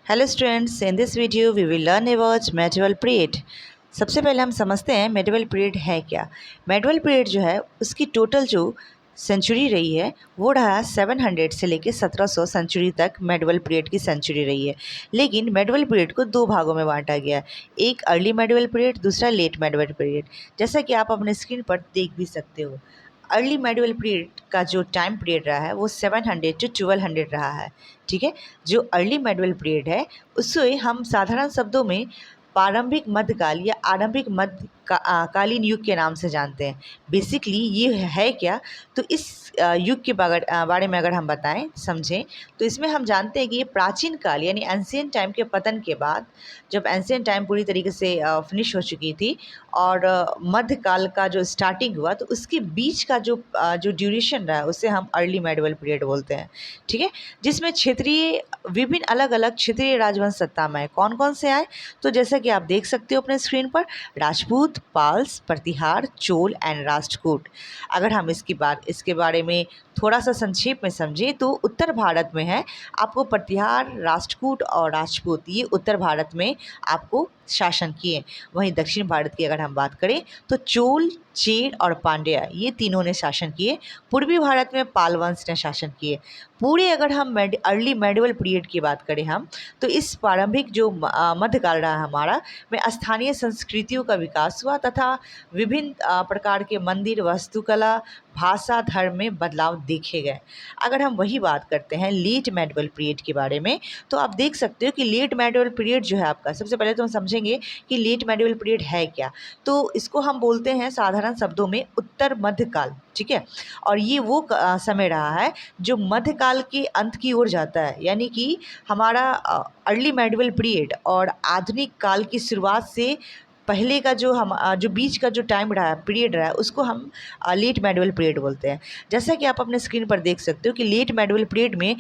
Hello students, in this video we will learn about medieval period. सबसे पहले हम समझते हैं मेडिवल पीरियड है क्या। मेडिवल पीरियड जो है उसकी टोटल जो सेंचुरी रही है वो रहा 700 से लेकर 1700 सेंचुरी तक मेडिवल पीरियड की सेंचुरी रही है। लेकिन मेडिवल पीरियड को दो भागों में बांटा गया है, एक अर्ली मेडिवल पीरियड, दूसरा लेट मेडिवल पीरियड। जैसा कि आप अपने स्क्रीन पर देख भी सकते हो, अर्ली मेडिवल पीरियड का जो टाइम पीरियड रहा है वो 700 to 1200 रहा है। ठीक है, जो अर्ली मेडिवल पीरियड है उसे हम साधारण शब्दों में प्रारंभिक मध्यकाल या आरंभिक कालीन युग के नाम से जानते हैं। बेसिकली ये है क्या, तो इस युग के बारे में अगर हम बताएं समझें तो इसमें हम जानते हैं कि ये प्राचीन काल यानी एंशिएंट टाइम के पतन के बाद, जब एंशिएंट टाइम पूरी तरीके से फिनिश हो चुकी थी और मध्यकाल का जो स्टार्टिंग हुआ, तो उसके बीच का जो ड्यूरेशन रहा है उसे हम अर्ली मेडिवल पीरियड बोलते हैं। ठीक है, जिसमें क्षेत्रीय विभिन्न अलग अलग क्षेत्रीय राजवंश सत्ता में आए। कौन कौन से आए, तो जैसा कि आप देख सकते हो अपने स्क्रीन पर, राजपूत, पाल्स, प्रतिहार, चोल एंड राष्ट्रकूट। अगर हम इसके बारे में थोड़ा सा संक्षेप में समझें तो उत्तर भारत में है आपको प्रतिहार, राष्ट्रकूट और राजपूत, ये उत्तर भारत में आपको शासन किए। वहीं दक्षिण भारत की अगर हम बात करें तो चोल, चेर और पांड्या, ये तीनों ने शासन किए। पूर्वी भारत में पाल वंश ने शासन किए। पूरे अगर हम अर्ली मेडिवल पीरियड की बात करें हम, तो इस प्रारंभिक जो मध्यकाल रहा हमारा में स्थानीय संस्कृतियों का विकास हुआ तथा विभिन्न प्रकार के मंदिर, वास्तुकला, भाषा, धर्म में बदलाव देखे गए। अगर हम वही बात करते हैं लेट मेडिवल पीरियड के बारे में, तो आप देख सकते हो कि लेट मेडिवल पीरियड जो है आपका, सबसे पहले तो हम समझेंगे कि लेट मेडिवल पीरियड है क्या। तो इसको हम बोलते हैं साधारण शब्दों में उत्तर मध्यकाल। ठीक है, और ये वो समय रहा है जो मध्यकाल के अंत की ओर जाता है, यानी कि हमारा अर्ली मेडिवल पीरियड और आधुनिक काल की शुरुआत से पहले का जो बीच का जो टाइम रहा है, पीरियड रहा है, उसको हम लेट मेडिवल पीरियड बोलते हैं। जैसा कि आप अपने स्क्रीन पर देख सकते हो कि लेट मेडिवल पीरियड में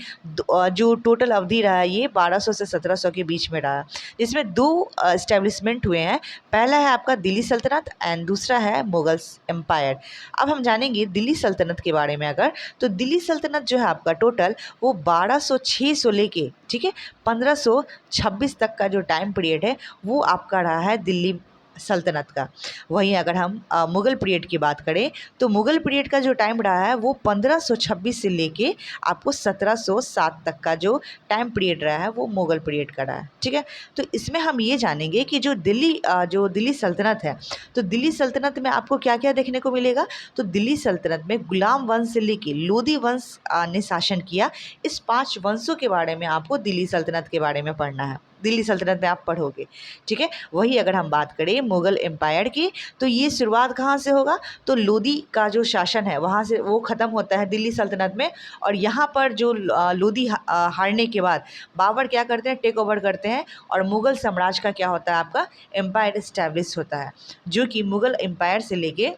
जो टोटल अवधि रहा है ये 1200 से 1700 के बीच में रहा, जिसमें दो इस्टेब्लिशमेंट हुए हैं। पहला है आपका दिल्ली सल्तनत एंड दूसरा है मुगल्स एम्पायर। अब हम जानेंगे दिल्ली सल्तनत के बारे में। अगर तो दिल्ली सल्तनत जो है आपका टोटल वो 1206 से लेके, ठीक है, 1526 तक का जो टाइम पीरियड है वो आपका रहा है दिल्ली सल्तनत का। वहीं अगर हम मुग़ल पीरियड की बात करें तो मुग़ल पीरियड का जो टाइम रहा है वो 1526 से लेके आपको 1707 तक का जो टाइम पीरियड रहा है वो मुग़ल पीरियड का रहा है। ठीक है, तो इसमें हम ये जानेंगे कि जो दिल्ली सल्तनत है, तो दिल्ली सल्तनत में आपको क्या क्या देखने को मिलेगा। तो दिल्ली सल्तनत में गुलाम वंश से लेके लोधी वंश ने शासन किया। इस 5 वंशों के बारे में आपको दिल्ली सल्तनत के बारे में पढ़ना है, दिल्ली सल्तनत में आप पढ़ोगे। ठीक है, वही अगर हम बात करें मुग़ल एम्पायर की, तो ये शुरुआत कहाँ से होगा, तो लोधी का जो शासन है वहाँ से वो ख़त्म होता है दिल्ली सल्तनत में। और यहाँ पर जो लोधी हारने के बाद बाबर क्या करते हैं, टेक ओवर करते हैं और मुग़ल साम्राज्य का क्या होता है, आपका एम्पायर इस्टेब्लिश होता है, जो कि मुग़ल एम्पायर से लेके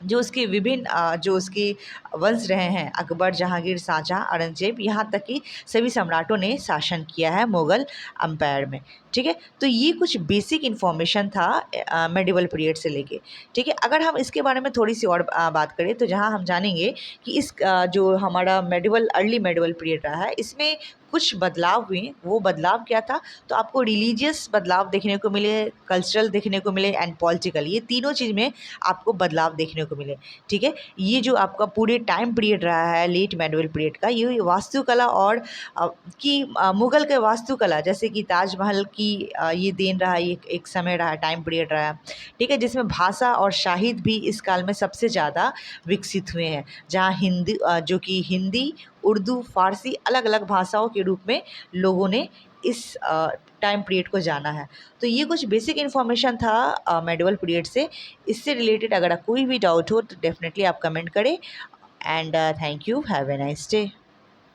जो उसके विभिन्न जो उसके वंश रहे हैं, अकबर, जहांगीर, शाहजहाँ, औरंगजेब, यहाँ तक कि सभी सम्राटों ने शासन किया है मुग़ल एम्पायर में। ठीक है, तो ये कुछ बेसिक इन्फॉर्मेशन था मेडिवल पीरियड से लेके। ठीक है, अगर हम इसके बारे में थोड़ी सी और बात करें तो जहाँ हम जानेंगे कि जो हमारा अर्ली मेडिवल पीरियड रहा है इसमें कुछ बदलाव हुए। वो बदलाव क्या था, तो आपको रिलीजियस बदलाव देखने को मिले, कल्चरल देखने को मिले एंड पॉलिटिकल, ये तीनों चीज़ में आपको बदलाव देखने को मिले। ठीक है, ये जो आपका पूरे टाइम पीरियड रहा है लेट मेडिवल पीरियड का, ये वास्तुकला और मुग़ल के वास्तुकला, जैसे कि ताजमहल की ये देन रहा, ये एक समय रहा, टाइम पीरियड रहा। ठीक है, जिसमें भाषा और साहित्य भी इस काल में सबसे ज़्यादा विकसित हुए हैं, जहाँ जो कि हिंदी, उर्दू, फ़ारसी अलग अलग भाषाओं के रूप में लोगों ने इस टाइम पीरियड को जाना है। तो ये कुछ बेसिक इन्फॉर्मेशन था मेडिवल पीरियड से। इससे रिलेटेड अगर कोई भी डाउट हो तो डेफिनेटली आप कमेंट करें। And thank you, have a nice day.